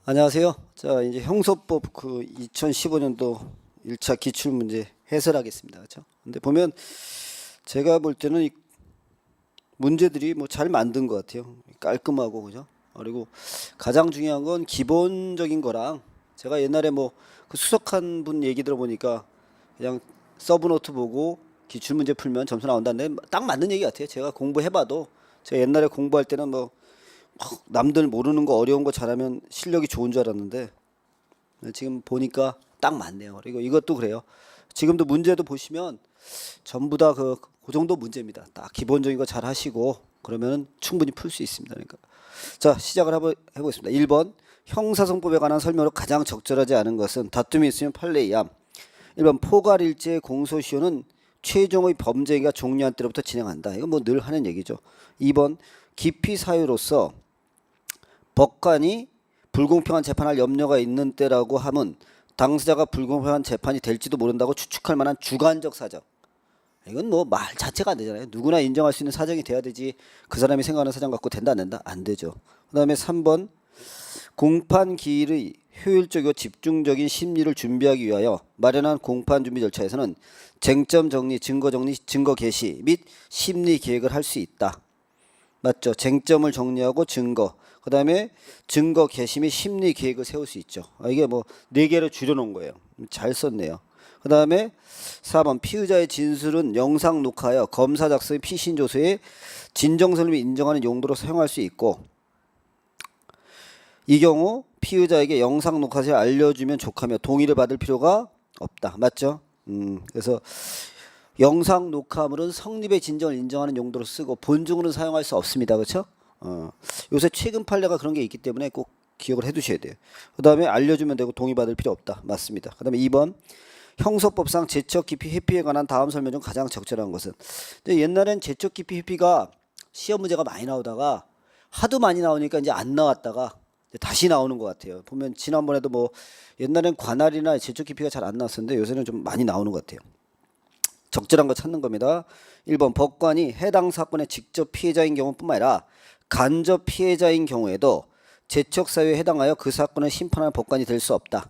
안녕하세요. 자, 이제 형소법 2015년도 1차 기출문제 해설하겠습니다. 그렇죠? 근데 보면 제가 볼 때는 이 문제들이 뭐 잘 만든 것 같아요. 깔끔하고 그죠? 그리고 가장 중요한 건 기본적인 거랑 제가 옛날에 뭐 그 수석한 분 얘기 들어보니까 그냥 서브노트 보고 기출문제 풀면 점수 나온다는데 딱 맞는 얘기 같아요. 제가 공부해봐도 제가 옛날에 공부할 때는 뭐 남들 모르는 거 어려운 거 잘하면 실력이 좋은 줄 알았는데 지금 보니까 딱 맞네요. 그리고 이것도 그래요. 지금도 문제도 보시면 전부 다 그 정도 문제입니다. 딱 기본적인 거 잘 하시고 그러면 충분히 풀 수 있습니다. 그러니까 자, 시작을 해보겠습니다. 1번 형사성법에 관한 설명으로 가장 적절하지 않은 것은 다툼이 있으면 판례이함. 1번 포괄일제의 공소시효는 최종의 범죄가 종료한 때로부터 진행한다. 이건 뭐 늘 하는 얘기죠. 2번 기피 사유로서 법관이 불공평한 재판할 염려가 있는 때라고 함은 당사자가 불공평한 재판이 될지도 모른다고 추측할 만한 주관적 사정. 이건 뭐 말 자체가 안 되잖아요. 누구나 인정할 수 있는 사정이 돼야 되지 그 사람이 생각하는 사정 갖고 된다 안 된다? 안 되죠. 그 다음에 3번 공판 기일의 효율적이고 집중적인 심리를 준비하기 위하여 마련한 공판 준비 절차에서는 쟁점 정리, 증거 정리, 증거 개시 및 심리 계획을 할 수 있다. 맞죠? 쟁점을 정리하고 증거, 그 다음에 증거 개시 및 심리 계획을 세울 수 있죠. 이게 뭐 4개로 줄여놓은 거예요. 잘 썼네요. 그 다음에 4번 피의자의 진술은 영상 녹화하여 검사 작성의 피신 조서에 진정성을 인정하는 용도로 사용할 수 있고, 이 경우 피의자에게 영상 녹화를 알려주면 족하며 동의를 받을 필요가 없다. 맞죠? 그래서 영상 녹화물은 성립의 진정을 인정하는 용도로 쓰고 본중으로는 사용할 수 없습니다. 그렇죠? 요새 최근 판례가 그런 게 있기 때문에 꼭 기억을 해 두셔야 돼요. 그 다음에 알려주면 되고 동의받을 필요 없다. 맞습니다. 그 다음에 2번 형소법상 제척 기피 회피에 관한 다음 설명 중 가장 적절한 것은, 옛날엔 제척 기피 회피가 시험 문제가 많이 나오다가 하도 많이 나오니까 이제 안 나왔다가 다시 나오는 것 같아요. 보면 지난번에도 뭐 옛날엔 관할이나 제척 기피가 잘 안 나왔었는데 요새는 좀 많이 나오는 것 같아요. 적절한 거 찾는 겁니다. 1번 법관이 해당 사건의 직접 피해자인 경우뿐만 아니라 간접 피해자인 경우에도 제척 사유에 해당하여 그 사건을 심판하는 법관이 될 수 없다.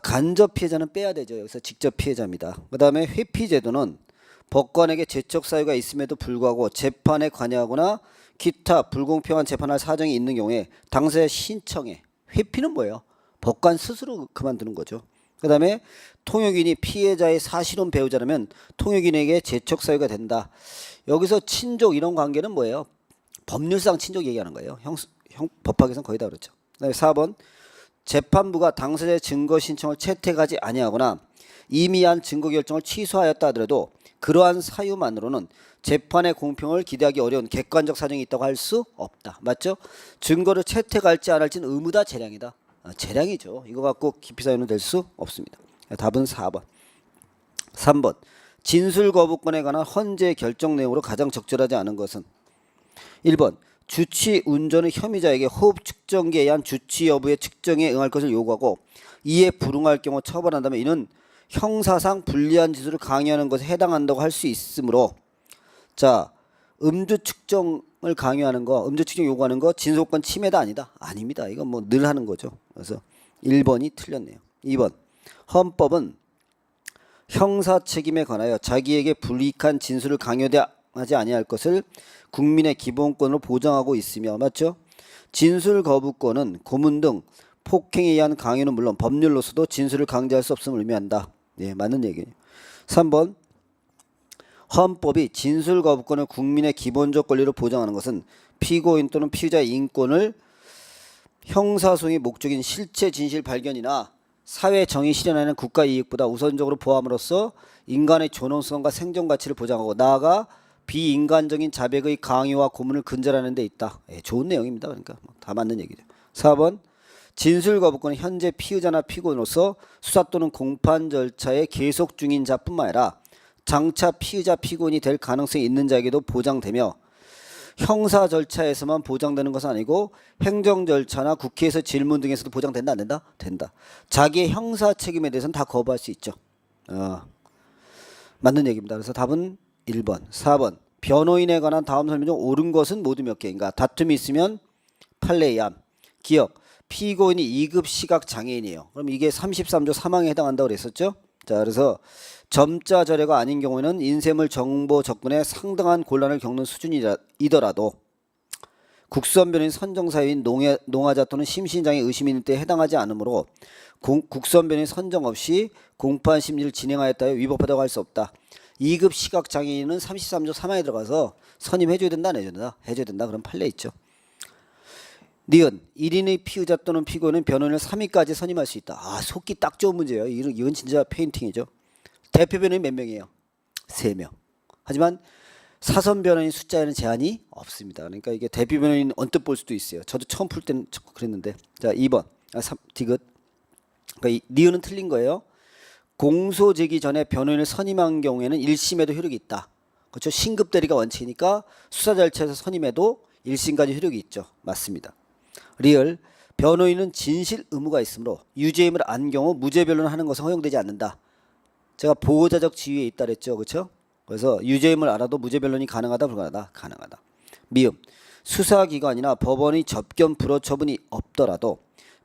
간접 피해자는 빼야 되죠. 여기서 직접 피해자입니다. 그 다음에 회피 제도는 법관에게 제척 사유가 있음에도 불구하고 재판에 관여하거나 기타 불공평한 재판할 사정이 있는 경우에 당사자 신청에, 회피는 뭐예요? 법관 스스로 그만두는 거죠. 그 다음에 통역인이 피해자의 사실혼 배우자라면 통역인에게 제척 사유가 된다. 여기서 친족 이런 관계는 뭐예요? 법률상 친족 얘기하는 거예요. 법학에서는 거의 다 그렇죠. 그다음에 4번 재판부가 당사자의 증거 신청을 채택하지 아니하거나 이미 한 증거 결정을 취소하였다 하더라도 그러한 사유만으로는 재판의 공평을 기대하기 어려운 객관적 사정이 있다고 할 수 없다. 맞죠? 증거를 채택할지 안 할지는 의무다 재량이다. 재량이죠. 이거 갖고 기피 사유는 될 수 없습니다. 답은 4번. 3번 진술 거부권에 관한 헌재 결정 내용으로 가장 적절하지 않은 것은, 1번 주치 운전의 혐의자에게 호흡 측정기에 의한 주치 여부의 측정에 응할 것을 요구하고 이에 불응할 경우 처벌한다면 이는 형사상 불리한 지수를 강요하는 것에 해당한다고 할 수 있으므로, 자, 음주 측정을 강요하는 거, 음주 측정 요구하는 거 진술권 침해다 아니다? 아닙니다. 이건 뭐 늘 하는 거죠. 그래서 1번이 틀렸네요. 2번 헌법은 형사 책임에 관하여 자기에게 불이익한 진술을 강요하지 아니할 것을 국민의 기본권으로 보장하고 있으며, 맞죠? 진술 거부권은 고문 등 폭행에 의한 강요는 물론 법률로서도 진술을 강제할 수 없음을 의미한다. 예, 맞는 얘기예요. 3번 헌법이 진술 거부권을 국민의 기본적 권리로 보장하는 것은 피고인 또는 피의자의 인권을 형사소송의 목적인 실체 진실 발견이나 사회 정의 실현하는 국가 이익보다 우선적으로 보함으로써 인간의 존엄성과 생존 가치를 보장하고 나아가 비인간적인 자백의 강요와 고문을 근절하는 데 있다. 예, 좋은 내용입니다. 그러니까 다 맞는 얘기죠. 4번 진술 거부권은 현재 피의자나 피고인으로서 수사 또는 공판 절차에 계속 중인 자뿐만 아니라 장차 피의자 피고인이 될 가능성이 있는 자에게도 보장되며 형사 절차에서만 보장되는 것은 아니고 행정 절차나 국회에서 질문 등에서도 보장된다 안 된다? 된다. 자기의 형사 책임에 대해서는 다 거부할 수 있죠. 맞는 얘기입니다. 그래서 답은 1번. 4번 변호인에 관한 다음 설명 중 옳은 것은 모두 몇 개인가? 다툼이 있으면 판례의함. 기억. 피고인이 2급 시각 장애인이에요. 그럼 이게 33조 3항에 해당한다고 그랬었죠? 자, 그래서 점자 절여가 아닌 경우에는 인쇄물 정보 접근에 상당한 곤란을 겪는 수준이더라도 국선 변호인 선정 사유인 농아자 또는 심신장애 의심이 있는 때에 해당하지 않으므로 국선 변호인 선정 없이 공판 심리를 진행하였다여 위법하다고 할 수 없다. 2급 시각 장애인은 33조 3항에 들어가서 선임해줘야 된다, 안 해줘야 된다? 해줘야 된다. 그럼 판례 있죠. 니은 1인의 피의자 또는 피고인은 변호인을 3위까지 선임할 수 있다. 아, 속기 딱 좋은 문제예요. 이건 진짜 페인팅이죠. 대표 변호인 몇 명이에요? 3명. 하지만 사선 변호인 숫자에는 제한이 없습니다. 그러니까 이게 대표 변호인 언뜻 볼 수도 있어요. 저도 처음 풀 때는 그랬는데. 자, 2번. 3, 디귿. 그러니까 니은은 틀린 거예요. 공소 제기 전에 변호인을 선임한 경우에는 1심에도 효력이 있다. 그렇죠? 신급 대리가 원칙이니까 수사 절차에서 선임해도 1심까지 효력이 있죠. 맞습니다. 리을. 변호인은 진실 의무가 있으므로 유죄임을 안 경우 무죄 변론하는 것은 허용되지 않는다. 제가 보호자적 지위에 있다 그랬죠. 그렇죠? 그래서 유죄임을 알아도 무죄 변론이 가능하다 불가능하다? 가능하다. 미음. 수사기관이나 법원의 접견 불허 처분이 없더라도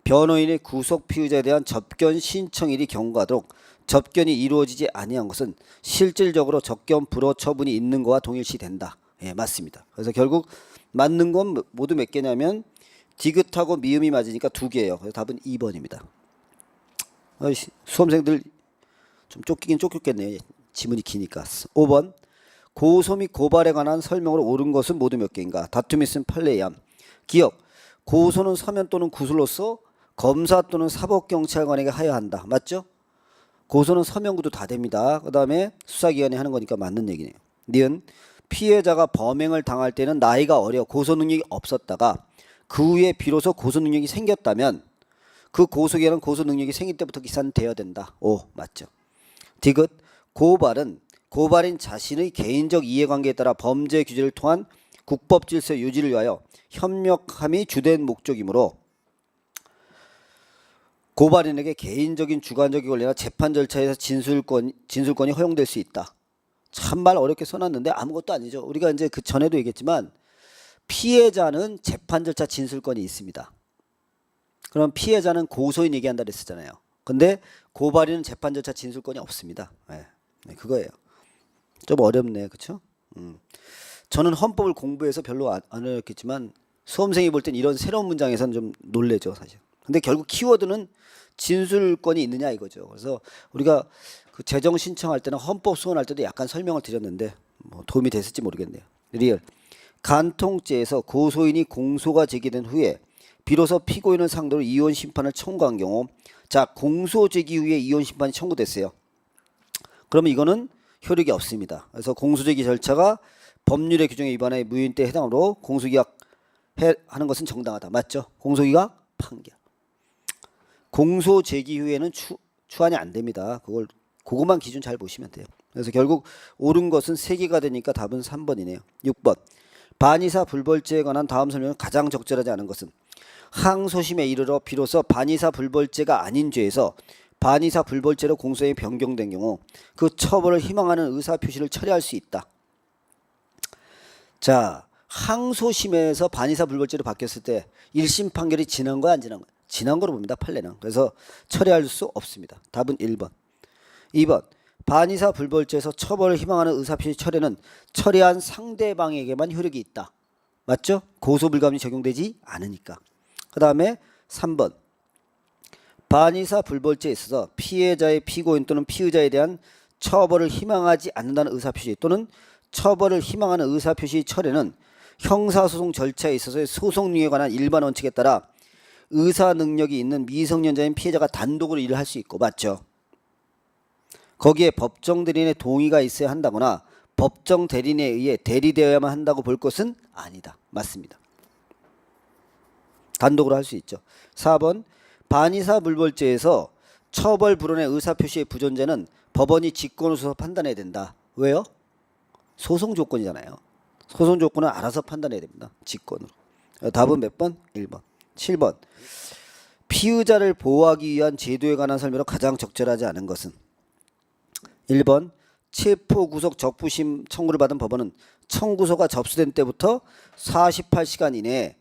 변호인의 구속 피의자에 대한 접견 신청일이 경과하도록 접견이 이루어지지 아니한 것은 실질적으로 접견 불허 처분이 있는 것과 동일시 된다. 예, 맞습니다. 그래서 결국 맞는 건 모두 몇 개냐면 디귿하고 미음이 맞으니까 2개예요. 그래서 답은 2번입니다. 수험생들 좀 쫓기긴 쫓겼겠네요. 지문이 기니까. 5번. 고소 및 고발에 관한 설명으로 옳은 것은 모두 몇 개인가? 다툼이 있으면 판례의함. 기억. 고소는 서면 또는 구술로서 검사 또는 사법경찰관에게 하여야 한다. 맞죠? 고소는 서면구도 다 됩니다. 그 다음에 수사기관이 하는 거니까 맞는 얘기네요. 니은. 피해자가 범행을 당할 때는 나이가 어려 고소 능력이 없었다가 그 후에 비로소 고소 능력이 생겼다면 그 고소기간은 고소 능력이 생길 때부터 기산되어야 된다. 오, 맞죠. 디귿. 고발인 자신의 개인적 이해관계에 따라 범죄 규제를 통한 국법 질서 유지를 위하여 협력함이 주된 목적이므로 고발인에게 개인적인 주관적인 권리나 재판 절차에서 진술권이 허용될 수 있다. 참말 어렵게 써놨는데 아무것도 아니죠. 우리가 이제 그 전에도 얘기했지만 피해자는 재판 절차 진술권이 있습니다. 그럼 피해자는 고소인 얘기한다 그랬었잖아요. 근데 고발인은 재판 절차 진술권이 없습니다. 네, 그거예요. 좀 어렵네, 그렇죠? 저는 헌법을 공부해서 별로 안 어렵겠지만 수험생이 볼 땐 이런 새로운 문장에서는 좀 놀래죠, 사실. 근데 결국 키워드는 진술권이 있느냐 이거죠. 그래서 우리가 그 재정 신청할 때는 헌법 소원할 때도 약간 설명을 드렸는데 뭐 도움이 됐을지 모르겠네요. 리얼. 간통죄에서 고소인이 공소가 제기된 후에 비로소 피고인을 상대로 이혼 심판을 청구한 경우, 자, 공소 제기 후에 이혼 심판이 청구됐어요. 그러면 이거는 효력이 없습니다. 그래서 공소 제기 절차가 법률의 규정에 위반해 무효인 때 해당으로 공소기각 하는 것은 정당하다. 맞죠? 공소기각 판결. 공소 제기 후에는 추한이 안 됩니다. 그것만 기준 잘 보시면 돼요. 그래서 결국 옳은 것은 3개가 되니까 답은 3번이네요. 6번. 반의사 불벌죄에 관한 다음 설명은 가장 적절하지 않은 것은 항소심에 이르러 비로소 반의사 불벌죄가 아닌 죄에서 반의사 불벌죄로 공소에 변경된 경우 그 처벌을 희망하는 의사표시를 철회할 수 있다. 자, 항소심에서 반의사 불벌죄로 바뀌었을 때 1심 판결이 지난 거야 안 지난 거야? 지난 거로 봅니다. 판례는. 그래서 철회할 수 없습니다. 답은 1번. 2번. 반의사 불벌죄에서 처벌을 희망하는 의사표시 철회는 철회한 상대방에게만 효력이 있다. 맞죠? 고소불감이 적용되지 않으니까. 그 다음에 3번. 반의사 불벌죄에 있어서 피해자의 피고인 또는 피의자에 대한 처벌을 희망하지 않는다는 의사표시 또는 처벌을 희망하는 의사표시 철회는 형사소송 절차에 있어서의 소송률에 관한 일반 원칙에 따라 의사 능력이 있는 미성년자인 피해자가 단독으로 일을 할 수 있고, 맞죠? 거기에 법정 대리인의 동의가 있어야 한다거나 법정 대리인에 의해 대리되어야만 한다고 볼 것은 아니다. 맞습니다. 단독으로 할 수 있죠. 4번. 반의사 불벌죄에서 처벌 불원의 의사표시의 부존재는 법원이 직권으로서 판단해야 된다. 왜요? 소송 조건이잖아요. 소송 조건은 알아서 판단해야 됩니다. 직권으로. 답은 몇 번? 1번. 7번. 피의자를 보호하기 위한 제도에 관한 설명으로 가장 적절하지 않은 것은 1번. 체포구속 적부심 청구를 받은 법원은 청구서가 접수된 때부터 48시간 이내에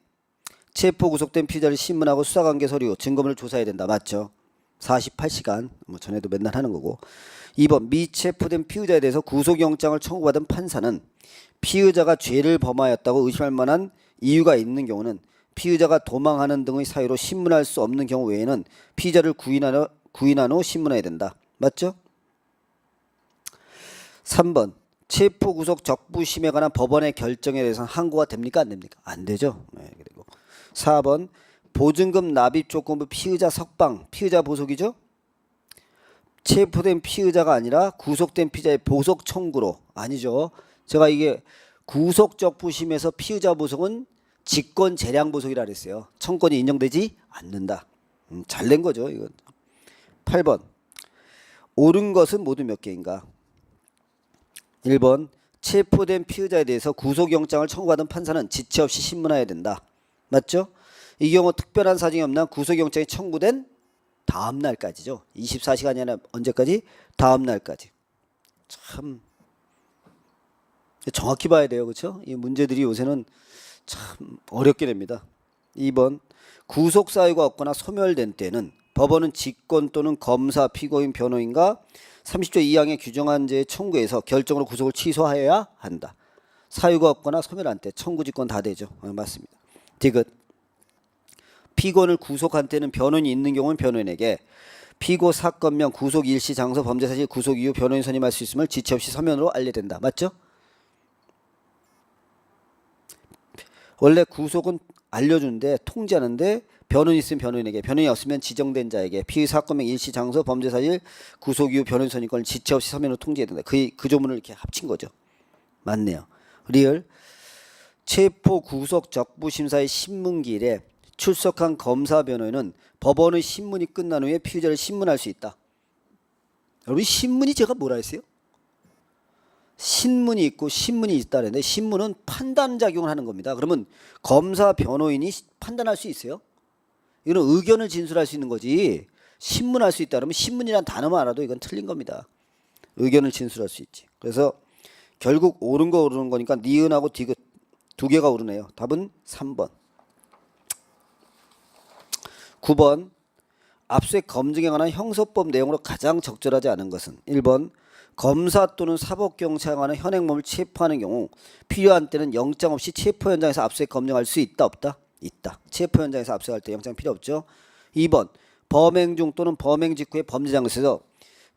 체포 구속된 피의자를 신문하고 수사관계 서류, 증거물을 조사해야 된다. 맞죠? 48시간. 뭐 전에도 맨날 하는 거고. 2번 미체포된 피의자에 대해서 구속영장을 청구받은 판사는 피의자가 죄를 범하였다고 의심할 만한 이유가 있는 경우는 피의자가 도망하는 등의 사유로 신문할 수 없는 경우 외에는 피의자를 구인한 후 신문해야 된다. 맞죠? 3번 체포 구속 적부심에 관한 법원의 결정에 대해서는 항고가 됩니까? 안 됩니까? 안 되죠. 네, 그리고 4번 보증금 납입 조건부 피의자 석방, 피의자 보석이죠? 체포된 피의자가 아니라 구속된 피의자의 보석 청구로. 아니죠. 제가 이게 구속 적부심에서 피의자 보석은 직권 재량 보석이라 그랬어요. 청권이 인정되지 않는다. 잘 낸 거죠, 이건. 8번 옳은 것은 모두 몇 개인가? 1번 체포된 피의자에 대해서 구속영장을 청구받은 판사는 지체 없이 신문해야 된다. 맞죠? 이 경우 특별한 사정이 없는 구속영장이 청구된 다음 날까지죠. 24시간이 아니라 언제까지? 다음 날까지. 참 정확히 봐야 돼요. 그렇죠? 이 문제들이 요새는 참 어렵게 됩니다. 2번 구속 사유가 없거나 소멸된 때는 법원은 직권 또는 검사, 피고인, 변호인과 30조 2항에 규정한 죄의 청구에서 결정으로 구속을 취소하여야 한다. 사유가 없거나 소멸한 때 청구직권 다 되죠. 맞습니다. 디귿 피고인을 구속한 때는 변호인이 있는 경우는 변호인에게 피고 사건명, 구속 일시, 장소, 범죄 사실, 구속 이후 변호인 선임할 수 있음을 지체 없이 서면으로 알려야 된다. 맞죠? 원래 구속은 알려주는데 통지하는데 변호인 있으면 변호인에게, 변호인이 없으면 지정된 자에게 피의 사건명, 일시, 장소, 범죄 사실, 구속 이후 변호인 선임권을 지체 없이 서면으로 통지해야 된다. 그 조문을 이렇게 합친 거죠. 맞네요. 리얼 체포 구속 적부심사의 신문기일에 출석한 검사, 변호인은 법원의 신문이 끝난 후에 피의자를 신문할 수 있다. 여러분 신문이 제가 뭐라 했어요? 신문이 있고 신문이 있다는데 신문은 판단작용을 하는 겁니다. 그러면 검사, 변호인이 판단할 수 있어요? 이건 의견을 진술할 수 있는 거지. 신문할 수 있다 그러면 신문이란 단어만 알아도 이건 틀린 겁니다. 의견을 진술할 수 있지. 그래서 결국 옳은 거 오르는 거니까 니은하고 디귿 두 개가 오르네요. 답은 3번. 9번 압수수색 검증에 관한 형사법 내용으로 가장 적절하지 않은 것은 1번 검사 또는 사법경찰에 관한 현행범을 체포하는 경우 필요한 때는 영장 없이 체포 현장에서 압수수색 검증할 수 있다 없다? 있다. 체포 현장에서 압수수색할 때 영장 필요 없죠. 2번 범행 중 또는 범행 직후에 범죄 장소에서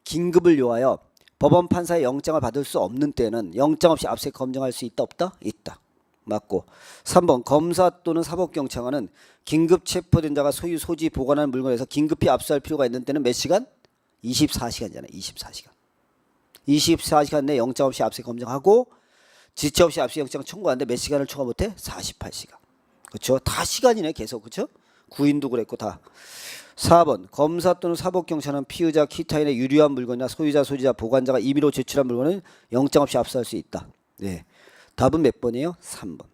긴급을 요하여 법원 판사의 영장을 받을 수 없는 때는 영장 없이 압수수색 검증할 수 있다 없다? 있다. 맞고 3번 검사 또는 사법경찰관은 긴급 체포된 자가 소유 소지 보관하는 물건에서 긴급히 압수할 필요가 있는 때는 몇 시간? 24시간이잖아요. 24시간. 24시간 내에 영장 없이 압수수색 검증하고 지체 없이 압수수색 영장 청구하는데 몇 시간을 초과 못해? 48시간. 그렇죠? 다 시간이네 계속. 그렇죠? 구인도 그랬고 다. 4번 검사 또는 사법경찰은 피의자 기타인의 유리한 물건이나 소유자, 소지자, 보관자가 임의로 제출한 물건은 영장 없이 압수할 수 있다. 네. 답은 몇 번이에요? 3번.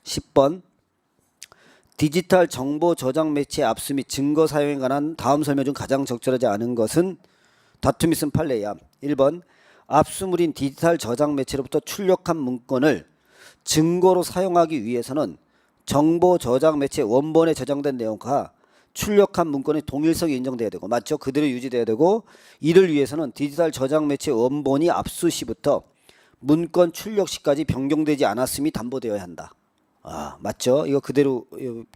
10번 디지털 정보 저장 매체 압수 및 증거 사용에 관한 다음 설명 중 가장 적절하지 않은 것은 다툼 있음 판례야. 1번 압수물인 디지털 저장 매체로부터 출력한 문건을 증거로 사용하기 위해서는 정보 저장 매체 원본에 저장된 내용과 출력한 문건의 동일성이 인정돼야 되고 맞죠? 그대로 유지돼야 되고 이를 위해서는 디지털 저장 매체 원본이 압수 시부터 문건 출력 시까지 변경되지 않았음이 담보되어야 한다. 아, 맞죠? 이거 그대로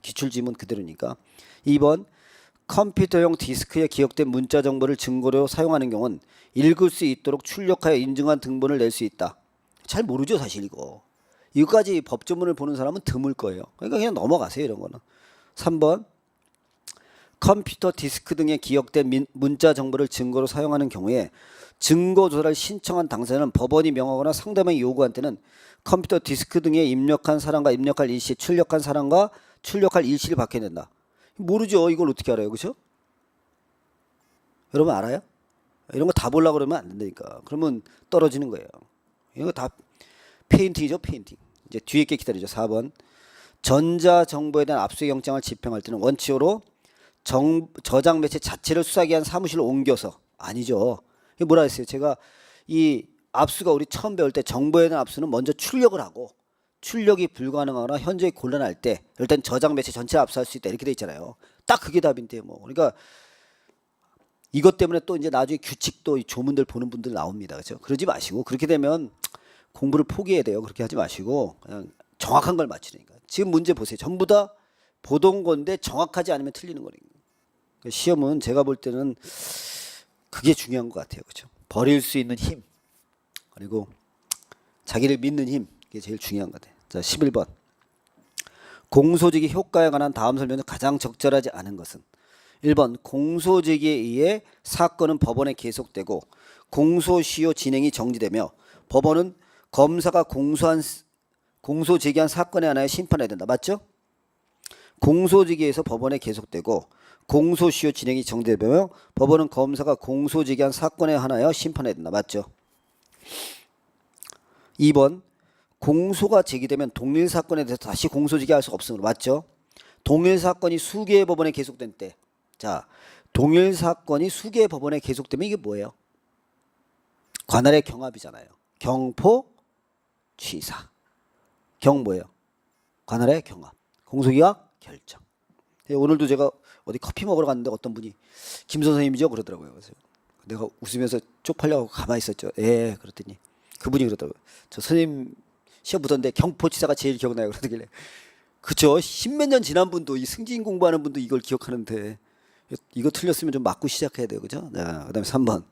기출지문 그대로니까. 2번 컴퓨터용 디스크에 기억된 문자 정보를 증거로 사용하는 경우는 읽을 수 있도록 출력하여 인증한 등본을 낼 수 있다. 잘 모르죠 사실 이거. 이거까지 법조문을 보는 사람은 드물 거예요. 그러니까 그냥 넘어가세요 이런 거는. 3번 컴퓨터 디스크 등에 기억된 문자 정보를 증거로 사용하는 경우에 증거 조사를 신청한 당사자는 법원이 명하거나 상대방이 요구한 때는 컴퓨터 디스크 등에 입력한 사람과 입력할 일시, 출력한 사람과 출력할 일시를 받게 된다. 모르죠. 이걸 어떻게 알아요? 그렇죠? 여러분 알아요? 이런 거 다 보려고 그러면 안 된다니까. 그러면 떨어지는 거예요. 이거 다 페인팅이죠. 페인팅. 이제 뒤에 게 기다리죠. 4번 전자정보에 대한 압수수색 영장을 집행할 때는 원칙으로 저장 매체 자체를 수사기 위한 사무실로 옮겨서 아니죠. 이게 뭐라 했어요? 제가 이 압수가 우리 처음 배울 때 정보에 대한 압수는 먼저 출력을 하고 출력이 불가능하거나 현저히 곤란할 때 일단 저장 매체 전체를 압수할 수 있다 이렇게 돼 있잖아요. 딱 그게 답인데 뭐. 그러니까 이것 때문에 또 이제 나중에 규칙도 조문들 보는 분들 나옵니다. 그렇죠? 그러지 마시고 그렇게 되면 공부를 포기해야 돼요. 그렇게 하지 마시고 그냥 정확한 걸 맞추니까. 지금 문제 보세요. 전부 다 보던 건데 정확하지 않으면 틀리는 거니까. 시험은 제가 볼 때는 그게 중요한 것 같아요. 그렇죠? 버릴 수 있는 힘 그리고 자기를 믿는 힘 이게 제일 중요한 것 같아요. 자, 11번. 공소제기 효과에 관한 다음 설명은 가장 적절하지 않은 것은 1번 공소제기에 의해 사건은 법원에 계속되고 공소시효 진행이 정지되며 법원은 검사가 공소제기한 사건에 관하여 심판해야 된다. 맞죠? 공소제기에서 법원에 계속되고 공소시효 진행이 정지되며 법원은 검사가 공소제기한 사건에 한하여 심판해야 된다. 맞죠? 2번 공소가 제기되면 동일 사건에 대해서 다시 공소제기할 수 없으므로. 맞죠? 동일 사건이 수개의 법원에 계속된 때. 자, 동일 사건이 수개의 법원에 계속되면 이게 뭐예요? 관할의 경합이잖아요. 경포 취사. 경 뭐예요? 관할의 경합. 공소기각 결정. 오늘도 제가 어디 커피 먹으러 갔는데 어떤 분이 김 선생님이죠? 그러더라고요. 그래서 내가 웃으면서 쪽팔려고 가만히 있었죠. 예, 그랬더니 그분이 그러더라고요. 저 선생님 시험 보던데 경포치사가 제일 기억나요. 그러더길래 그죠? 십몇 년 지난 분도 이 승진 공부하는 분도 이걸 기억하는데 이거 틀렸으면 좀 맞고 시작해야 돼요. 그죠? 자, 그다음에 3번.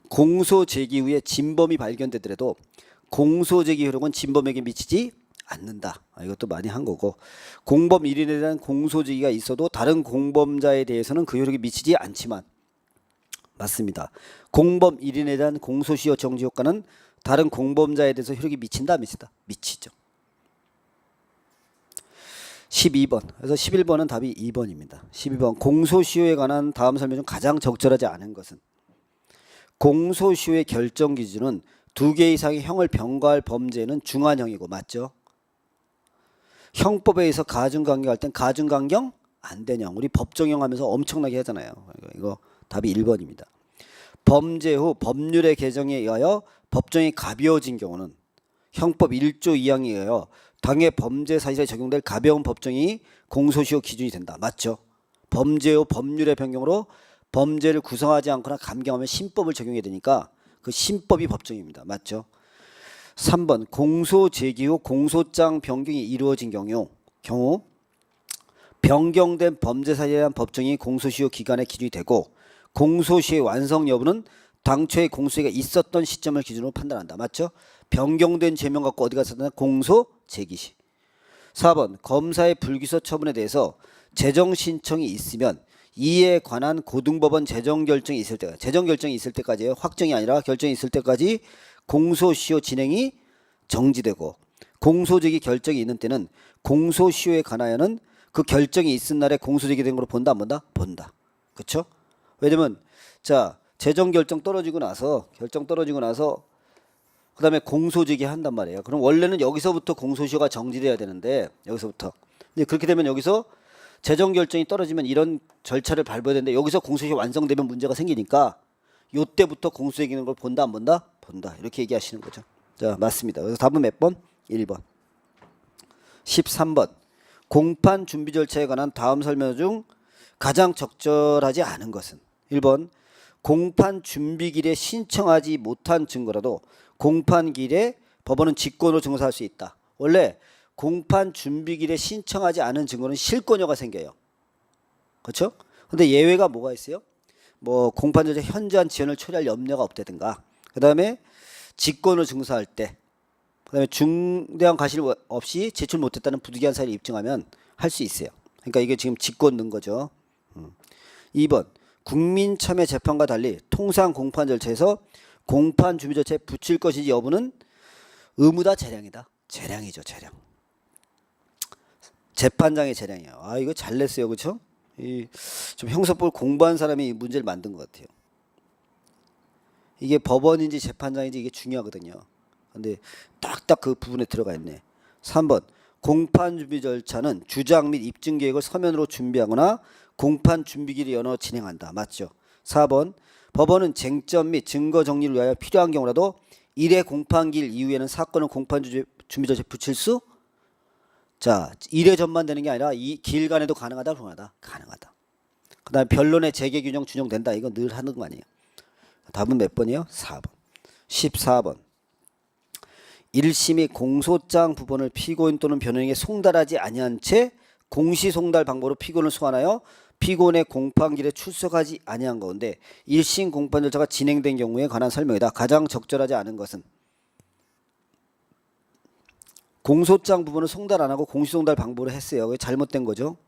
공소 제기 후에 진범이 발견되더라도 공소 제기 효력은 진범에게 미치지 않는다. 이것도 많이 한 거고 공범 1인에 대한 공소 제기가 있어도 다른 공범자에 대해서는 그 효력이 미치지 않지만 맞습니다. 공범 1인에 대한 공소시효 정지 효과는 다른 공범자에 대해서 효력이 미친다 미치다? 미치죠. 12번. 그래서 11번은 답이 2번입니다. 12번. 공소시효에 관한 다음 설명 중 가장 적절하지 않은 것은 공소시효의 결정 기준은 2개 이상의 형을 병과할 범죄는 중한형이고. 맞죠? 형법에 의해서 가중강경할 땐 가중강경 안 되냐. 우리 법정형 하면서 엄청나게 하잖아요. 이거 답이 1번입니다. 범죄 후 법률의 개정에 의하여 법정이 가벼워진 경우는 형법 1조 2항에 의하여 당해 범죄 사실에 적용될 가벼운 법정이 공소시효 기준이 된다. 맞죠? 범죄 후 법률의 변경으로 범죄를 구성하지 않거나 감경하면 신법을 적용해야 되니까 그 신법이 법정입니다. 맞죠? 3번 공소 제기 후 공소장 변경이 이루어진 경우 변경된 범죄 사실에 대한 법정이 공소시효 기간의 기준이 되고 공소시효의 완성 여부는 당초에 공소시효가 있었던 시점을 기준으로 판단한다. 맞죠? 변경된 죄명 갖고 어디 갔었나? 공소 제기 시. 4번 검사의 불기소 처분에 대해서 재정 신청이 있으면 이에 관한 고등법원 재정 결정이 있을 때가 재정 결정이 있을 때까지예요. 확정이 아니라 결정이 있을 때까지 공소시효 진행이 정지되고 공소제기 결정이 있는 때는 공소시효에 관하여는 그 결정이 있은 날에 공소제기된 걸로 본다 안 본다? 본다. 그렇죠? 왜냐면 자 재정 결정 떨어지고 나서 그다음에 공소제기 한단 말이에요. 그럼 원래는 여기서부터 공소시효가 정지돼야 되는데 여기서부터. 근데 그렇게 되면 여기서 재정 결정이 떨어지면 이런 절차를 밟아야 되는데 여기서 공소시효 완성되면 문제가 생기니까 요때부터 공소제기는 걸 본다 안 본다? 본다. 이렇게 얘기하시는 거죠. 자, 맞습니다. 그래서 답은 몇 번? 1번. 13번. 공판 준비 절차에 관한 다음 설명 중 가장 적절하지 않은 것은 1번. 공판 준비길에 신청하지 못한 증거라도 공판길에 법원은 직권으로 증거할 수 있다. 원래 공판 준비길에 신청하지 않은 증거는 실권여가 생겨요. 그렇죠? 근데 예외가 뭐가 있어요? 뭐 공판 절차 현저한 지연을 초래할 염려가 없다든가. 그다음에 직권으로 증서할 때, 그다음에 중대한 과실 없이 제출 못했다는 부득이한 사실을 입증하면 할 수 있어요. 그러니까 이게 지금 직권 넣은 거죠. 2번 국민참여재판과 달리 통상 공판 절차에서 공판 준비 절차에 붙일 것인지 여부는 의무다 재량이다. 재량이죠. 재량. 재판장의 재량이에요. 아 이거 잘 냈어요. 그렇죠? 좀 형사법을 공부한 사람이 문제를 만든 것 같아요. 이게 법원인지 재판장인지 이게 중요하거든요. 근데 딱딱 그 부분에 들어가 있네. 3번 공판 준비 절차는 주장 및 입증 계획을 서면으로 준비하거나 공판 준비기를 연어 진행한다. 맞죠? 4번 법원은 쟁점 및 증거 정리를 위하여 필요한 경우라도 1회 공판기일 이후에는 사건을 공판 준비 절차 붙일 수? 자, 1회 전만 되는 게 아니라 이 길간에도 가능하다, 불가능하다? 가능하다. 그 다음에 변론의 재개 균형 준용된다. 이거 늘 하는 거 아니에요. 답은 몇 번이요? 4번. 14번. 1심이 공소장 부분을 피고인 또는 변호인에게 송달하지 아니한 채 공시송달 방법으로 피고인을 소환하여 피고인의 공판길에 출석하지 아니한 가운데 1심 공판 절차가 진행된 경우에 관한 설명이다. 가장 적절하지 않은 것은 공소장 부분을 송달 안 하고 공시송달 방법으로 했어요. 그게 잘못된 거죠.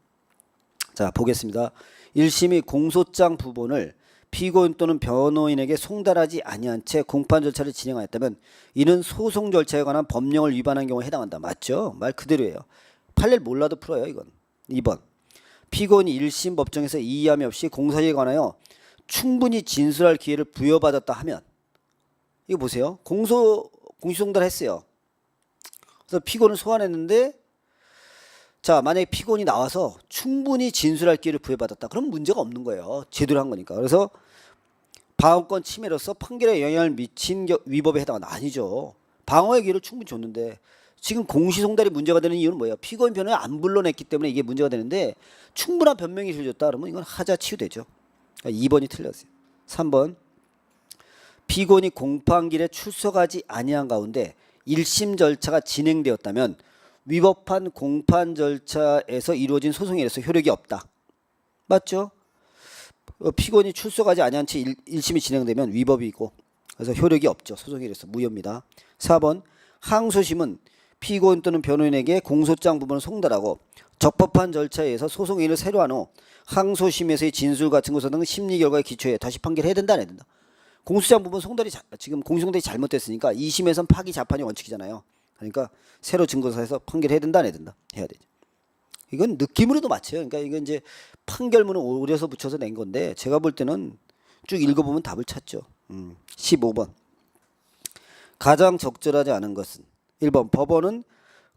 자, 보겠습니다. 1심이 공소장 부분을 피고인 또는 변호인에게 송달하지 아니한 채 공판 절차를 진행하였다면 이는 소송 절차에 관한 법령을 위반한 경우에 해당한다. 맞죠? 말 그대로예요. 판례를 몰라도 풀어요. 이건. 2번. 피고인이 1심 법정에서 이의함이 없이 공사에 관하여 충분히 진술할 기회를 부여받았다 하면 이거 보세요. 공시송달 했어요. 그래서 피고인을 소환했는데 자, 만약에 피고인이 나와서 충분히 진술할 기회를 부여받았다. 그럼 문제가 없는 거예요. 제대로 한 거니까. 그래서 방어권 침해로서 판결에 영향을 미친 위법에 해당한다. 아니죠. 방어의 기회를 충분히 줬는데 지금 공시송달이 문제가 되는 이유는 뭐예요? 피고인 변호인을 안 불러냈기 때문에 이게 문제가 되는데 충분한 변명 기술을 줬다 그러면 이건 하자 치유되죠. 그러니까 2번이 틀렸어요. 3번. 피고인이 공판길에 출석하지 아니한 가운데 1심 절차가 진행되었다면 위법한 공판 절차에서 이루어진 소송에 의해서 효력이 없다. 맞죠? 피고인이 출석하지 아니한 채 1심이 진행되면 위법이고 그래서 효력이 없죠. 소송에 의해서 무효입니다. 4번. 항소심은 피고인 또는 변호인에게 공소장 부분을 송달하고 적법한 절차에 의해서 소송인을 새로 한 후 항소심에서의 진술 같은 것을 등 심리 결과에 기초해 다시 판결해야 된다 안 해야 된다. 공소장 부분 송달이 지금 공시송달이 잘못됐으니까 2심에선 파기 자판이 원칙이잖아요. 그러니까 새로 증거사에서 판결해야 된다 안 해야 된다. 해야 되죠. 이건 느낌으로도 맞춰요. 그러니까 이건 이제 판결문을 오려서 붙여서 낸 건데 제가 볼 때는 쭉 읽어보면 답을 찾죠. 15번. 가장 적절하지 않은 것은 1번. 법원은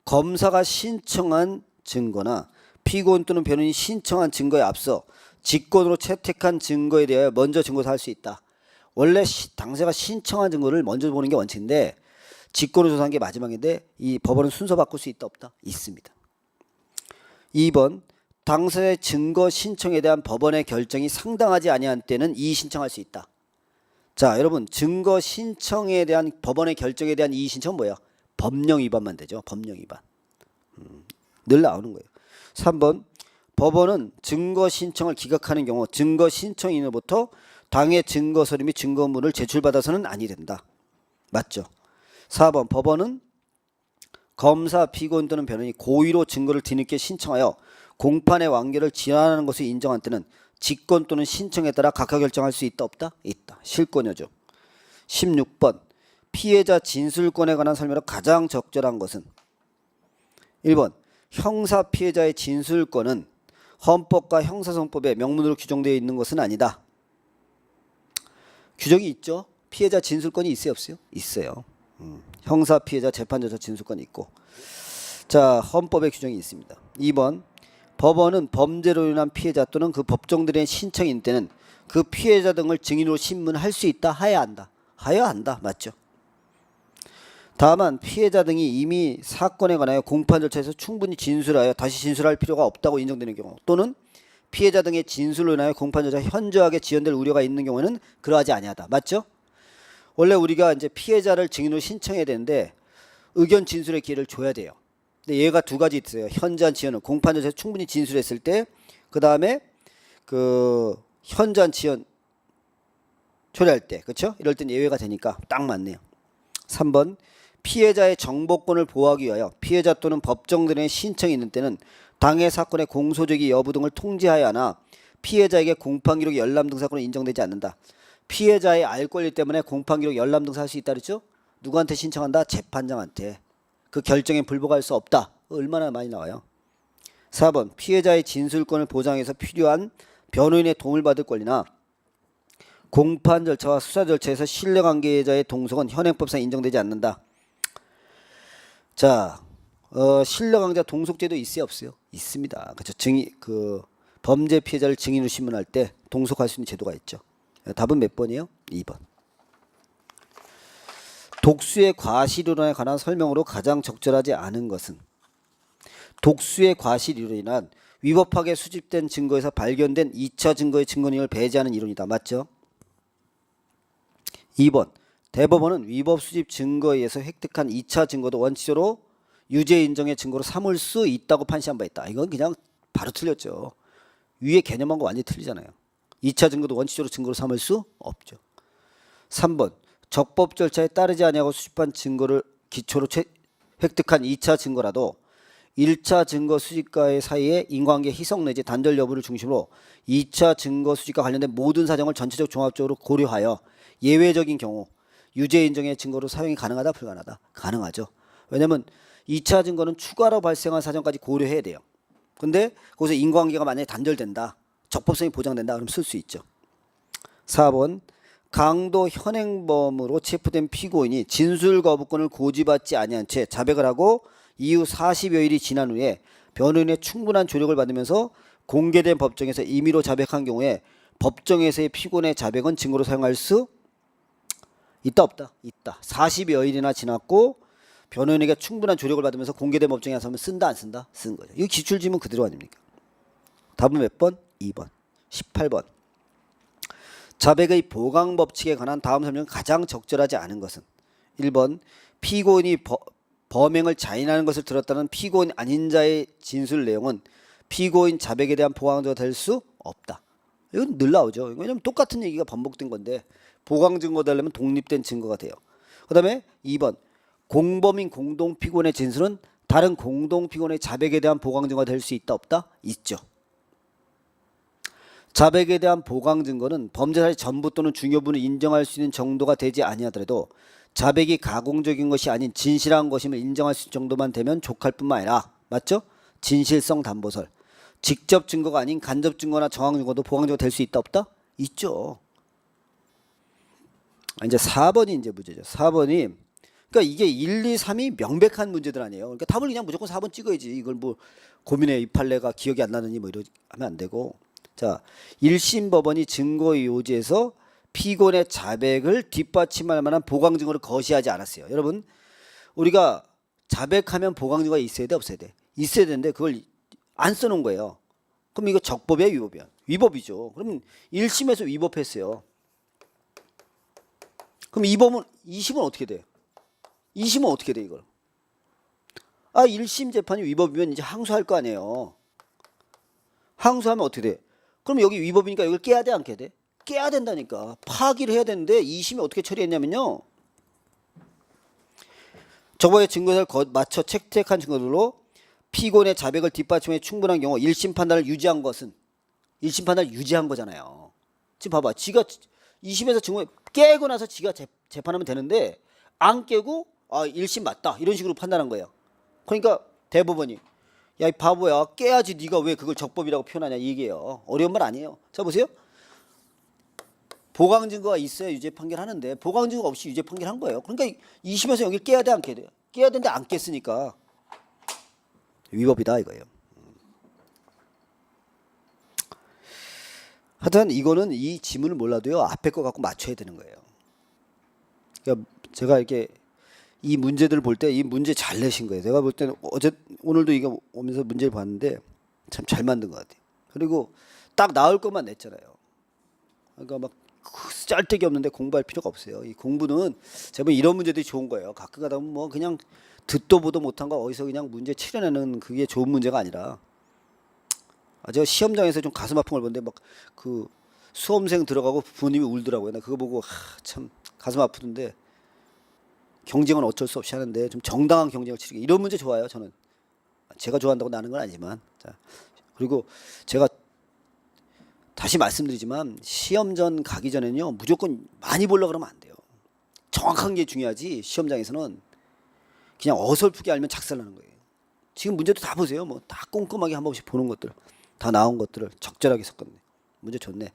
검사가 신청한 증거나 피고인 또는 변호인이 신청한 증거에 앞서 직권으로 채택한 증거에 대하여 먼저 증거사할 수 있다. 원래 당사자가 신청한 증거를 먼저 보는 게 원칙인데 직권을 조사한 게 마지막인데 이 법원은 순서 바꿀 수 있다 없다? 있습니다. 2번. 당사자의 증거 신청에 대한 법원의 결정이 상당하지 아니한 때는 이의 신청할 수 있다. 자, 여러분 증거 신청에 대한 법원의 결정에 대한 이의 신청은 뭐예요? 법령 위반만 되죠. 법령 위반. 늘 나오는 거예요. 3번. 법원은 증거 신청을 기각하는 경우 증거 신청인으로부터 당의 증거 서류 및 증거물을 제출받아서는 아니 된다. 맞죠? 4번. 법원은 검사, 피고인 또는 변호인이 고의로 증거를 뒤늦게 신청하여 공판의 완결을 지연하는 것을 인정한 때는 직권 또는 신청에 따라 각하 결정할 수 있다 없다? 있다. 실권여죠. 16번. 피해자 진술권에 관한 설명으로 가장 적절한 것은 1번. 형사 피해자의 진술권은 헌법과 형사소송법에 명문으로 규정되어 있는 것은 아니다. 규정이 있죠. 피해자 진술권이 있어요 없어요? 있어요. 형사 피해자 재판절차 진술권이 있고 자 헌법에 규정이 있습니다. 2번. 법원은 범죄로 인한 피해자 또는 그 법정들의 신청인 때는 그 피해자 등을 증인으로 신문할 수 있다. 하여야 한다. 하여야 한다. 맞죠? 다만 피해자 등이 이미 사건에 관하여 공판 절차에서 충분히 진술하여 다시 진술할 필요가 없다고 인정되는 경우 또는 피해자 등의 진술로 인하여 공판 절차 현저하게 지연될 우려가 있는 경우에는 그러하지 아니하다. 맞죠? 원래 우리가 이제 피해자를 증인으로 신청해야 되는데 의견 진술의 기회를 줘야 돼요. 근데 얘가 두 가지 있어요. 현저한 지연은 공판 절차에서 충분히 진술했을 때, 그 다음에 그 현저한 지연 초래할 때, 그렇죠? 이럴 땐 예외가 되니까 딱 맞네요. 3번. 피해자의 정보권을 보호하기 위하여 피해자 또는 법정들의 신청이 있는 때는 당해 사건의 공소제기 여부 등을 통지하여야 하나 피해자에게 공판기록 열람 등 사건은 인정되지 않는다. 피해자의 알 권리 때문에 공판기록 열람 등 할 수 있다 그랬죠? 누구한테 신청한다? 재판장한테. 그 결정에 불복할 수 없다. 얼마나 많이 나와요. 4번. 피해자의 진술권을 보장해서 필요한 변호인의 도움을 받을 권리나 공판 절차와 수사 절차에서 신뢰관계자의 동석은 현행법상 인정되지 않는다. 자, 신뢰관계자 동석제도 있어요 없어요? 있습니다. 그렇죠. 범죄 피해자를 증인으로 신문할 때 동석할 수 있는 제도가 있죠. 답은 몇 번이에요? 2번. 독수의 과실이론에 관한 설명으로 가장 적절하지 않은 것은 독수의 과실이론이란 위법하게 수집된 증거에서 발견된 2차 증거의 증거능력을 배제하는 이론이다. 맞죠? 2번 대법원은 위법 수집 증거에 의해서 획득한 2차 증거도 원칙적으로 유죄 인정의 증거로 삼을 수 있다고 판시한 바 있다. 이건 그냥 바로 틀렸죠. 위에 개념하고 완전히 틀리잖아요. 2차 증거도 원칙적으로 증거로 삼을 수 없죠. 3번 적법 절차에 따르지 아니하고 수집한 증거를 기초로 획득한 2차 증거라도 1차 증거 수집과의 사이에 인과관계 희석 내지 단절 여부를 중심으로 2차 증거 수집과 관련된 모든 사정을 전체적 종합적으로 고려하여 예외적인 경우 유죄 인정의 증거로 사용이 가능하다 불가능하다? 가능하죠. 왜냐하면 2차 증거는 추가로 발생한 사정까지 고려해야 돼요. 근데 거기서 인과관계가 만약에 단절된다. 적법성이 보장된다. 그럼 쓸 수 있죠. 4번 강도 현행범으로 체포된 피고인이 진술 거부권을 고지받지 아니한 채 자백을 하고 이후 40여일이 지난 후에 변호인의 충분한 조력을 받으면서 공개된 법정에서 임의로 자백한 경우에 법정에서의 피고인의 자백은 증거로 사용할 수 있다 없다? 있다. 40여일이나 지났고 변호인에게 충분한 조력을 받으면서 공개된 법정에 나서면 쓴다 안 쓴다? 쓴 거죠. 이거 기출지문 그대로 아닙니까? 답은 몇 번? 2번. 18번 자백의 보강 법칙에 관한 다음 설명은 가장 적절하지 않은 것은 1번 피고인이 범행을 자인하는 것을 들었다는 피고인 아닌 자의 진술 내용은 피고인 자백에 대한 보강증거가 될 수 없다. 이건 늘 나오죠. 왜냐하면 똑같은 얘기가 반복된 건데 보강증거 되려면 독립된 증거가 돼요. 그 다음에 2번 공범인 공동피고인의 진술은 다른 공동피고인의 자백에 대한 보강증거가 될 수 있다 없다? 있죠. 자백에 대한 보강증거는 범죄 사실 전부 또는 중요부분을 인정할 수 있는 정도가 되지 아니하더라도 자백이 가공적인 것이 아닌 진실한 것임을 인정할 수 있는 정도만 되면 족할 뿐만 아니라 맞죠? 진실성 담보설 직접 증거가 아닌 간접 증거나 정황 증거도 보강증거가 될 수 있다 없다? 있죠. 이제 4번이 이제 문제죠. 4번이 그러니까 이게 1, 2, 3이 명백한 문제들 아니에요. 그러니까 답을 그냥 무조건 4번 찍어야지. 이걸 뭐 고민해 이 판례가 기억이 안 나느니 뭐 이러면 안 되고. 자, 1심 법원이 증거의 요지에서 피고인의 자백을 뒷받침할 만한 보강 증거를 거시하지 않았어요. 여러분, 우리가 자백하면 보강 증거가 있어야 돼, 없어야 돼? 있어야 되는데 그걸 안 써놓은 거예요. 그럼 이거 적법이야, 위법이야? 위법이죠. 그러면 1심에서 위법했어요. 그럼 2심은 어떻게 돼? 2심은 어떻게 돼, 이걸? 1심 재판이 위법이면 이제 항소할 거 아니에요. 항소하면 어떻게 돼? 그럼 여기 위법이니까 이걸 깨야 돼, 안 깨야 돼? 깨야 된다니까. 파기를 해야 되는데 2심이 어떻게 처리했냐면요. 적법의 증거를 맞춰 채택한 증거들로 피고인의 자백을 뒷받침해 충분한 경우 1심 판단을 유지한 것은 1심 판단을 유지한 거잖아요. 지금 봐봐. 지가 2심에서 증거 깨고 나서 지가 재판하면 되는데 안 깨고 1심 맞다. 이런 식으로 판단한 거예요. 그러니까 대법원이 야, 이 바보야. 깨야지 네가 왜 그걸 적법이라고 표현하냐 이 얘기예요. 어려운 말 아니에요. 자 보세요. 보강 증거가 있어야 유죄 판결하는데 보강 증거 없이 유죄 판결한 거예요. 그러니까 2심에서 여기를 깨야 돼, 안 깨야 돼? 깨야 되는데 안 깼으니까 위법이다 이거예요. 하여튼 이거는 이 지문을 몰라도요 앞에 거 갖고 맞춰야 되는 거예요. 그러니까 제가 이렇게 이 문제들을 볼 때 이 문제 잘 내신 거예요. 제가 볼 때는 오늘도 이거 오면서 문제를 봤는데 참 잘 만든 것 같아요. 그리고 딱 나올 것만 냈잖아요. 그러니까 막 짤데기 없는데 공부할 필요가 없어요. 이 공부는 제가 이런 문제들이 좋은 거예요. 가끔 가다 보면 뭐 그냥 듣도 보도 못한 거 어디서 그냥 문제 치려내는 그게 좋은 문제가 아니라 제가 시험장에서 좀 가슴 아픈 걸 보는데 막 그 수험생 들어가고 부모님이 울더라고요. 나 그거 보고 참 가슴 아프던데 경쟁은 어쩔 수 없이 하는데 좀 정당한 경쟁을 치르게 이런 문제 좋아요. 저는 제가 좋아한다고 나는 건 아니지만 자, 그리고 제가 다시 말씀드리지만 시험전 가기 전에는요 무조건 많이 보려고 그러면 안 돼요. 정확한 게 중요하지 시험장에서는 그냥 어설프게 알면 작살나는 거예요. 지금 문제도 다 보세요. 뭐 다 꼼꼼하게 한 번씩 보는 것들 다 나온 것들을 적절하게 섞었네. 문제 좋네.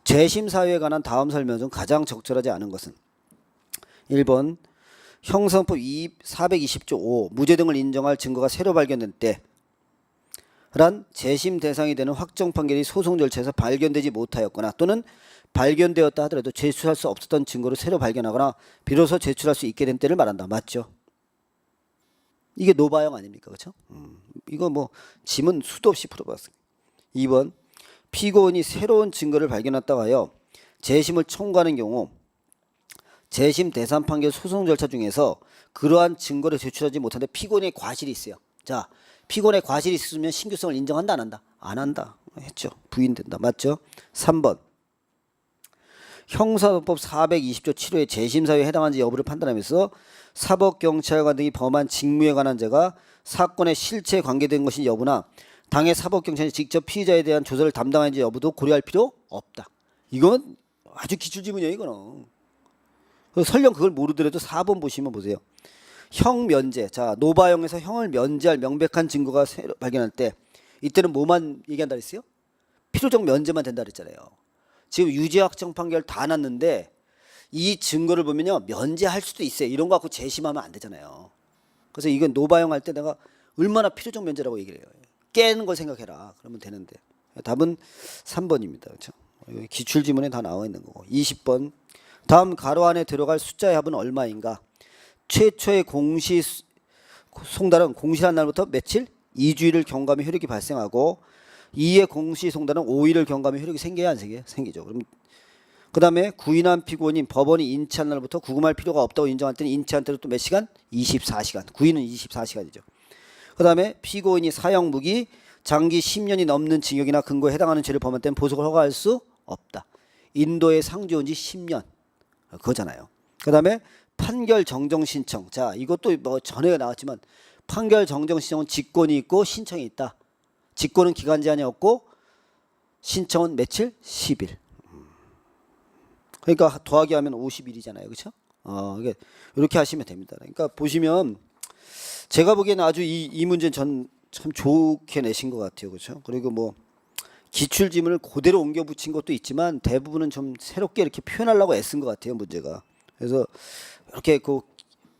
재심 사유에 관한 다음 설명 중 가장 적절하지 않은 것은 1번 형사법 420조 5 무죄 등을 인정할 증거가 새로 발견된 때란 재심 대상이 되는 확정 판결이 소송 절차에서 발견되지 못하였거나 또는 발견되었다 하더라도 제출할 수 없었던 증거를 새로 발견하거나 비로소 제출할 수 있게 된 때를 말한다. 맞죠? 이게 노바형 아닙니까? 그렇죠? 이거 뭐 지문 수도 없이 풀어봤습니다. 2번 피고인이 새로운 증거를 발견했다고 하여 재심을 청구하는 경우 재심 대상 판결 소송 절차 중에서 그러한 증거를 제출하지 못하는데 피고인의 과실이 있어요. 자, 피고인의 과실이 있으면 신규성을 인정한다 안 한다? 안 한다. 했죠. 부인된다. 맞죠? 3번 형사소송법 420조 7호의 재심 사유에 해당하는지 여부를 판단하면서 사법경찰관 등이 범한 직무에 관한 죄가 사건의 실체에 관계된 것인 여부나 당해 사법경찰이 직접 피의자에 대한 조사를 담당하는지 여부도 고려할 필요 없다. 이건 아주 기출지문이에요. 이거는. 설령 그걸 모르더라도 4번 보시면 보세요. 형 면제. 자, 노바형에서 형을 면제할 명백한 증거가 새로 발견할 때 이때는 뭐만 얘기한다 그랬어요? 필요적 면제만 된다 그랬잖아요. 지금 유죄 확정 판결 다 났는데 이 증거를 보면요 면제할 수도 있어요. 이런 거 갖고 재심하면 안 되잖아요. 그래서 이건 노바형 할 때 내가 얼마나 필요적 면제라고 얘기를 해요. 깨는 걸 생각해라. 그러면 되는데 답은 3번입니다. 그렇죠? 기출지문에 다 나와 있는 거고. 20번 다음 가로 안에 들어갈 숫자의 합은 얼마인가? 최초의 공시 송달은 공시한 날부터 며칠? 2주일을 경과하면 효력이 발생하고 2의 공시 송달은 5일을 경과하면 효력이 생겨야 안 생겨요? 생기죠. 그럼 그 다음에 구인한 피고인인 법원이 인치한 날부터 구금할 필요가 없다고 인정할 때는 인치한 때로 또 몇 시간? 24시간. 구인은 24시간이죠. 그 다음에 피고인이 사형 무기 장기 10년이 넘는 징역이나 근거에 해당하는 죄를 범할 때는 보석을 허가할 수 없다. 인도에 상주 온 지 10년. 그거잖아요. 그 다음에 판결 정정 신청. 자, 이것도 뭐 전에 나왔지만 판결 정정 신청은 직권이 있고 신청이 있다. 직권은 기간 제한이 없고 신청은 며칠? 10일. 그러니까 더하기 하면 50일이잖아요. 그렇죠? 이게 이렇게 하시면 됩니다. 그러니까 보시면 제가 보기에는 아주 이 문제는 전 참 좋게 내신 것 같아요. 그렇죠? 그리고 뭐 기출 지문을 그대로 옮겨 붙인 것도 있지만 대부분은 좀 새롭게 이렇게 표현하려고 애쓴 것 같아요. 문제가. 그래서 이렇게 그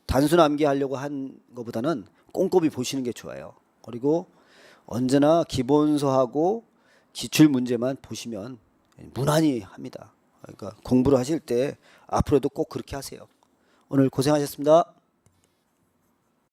단순 암기하려고 한 것보다는 꼼꼼히 보시는 게 좋아요. 그리고 언제나 기본서하고 기출 문제만 보시면 무난히 합니다. 그러니까 공부를 하실 때 앞으로도 꼭 그렇게 하세요. 오늘 고생하셨습니다.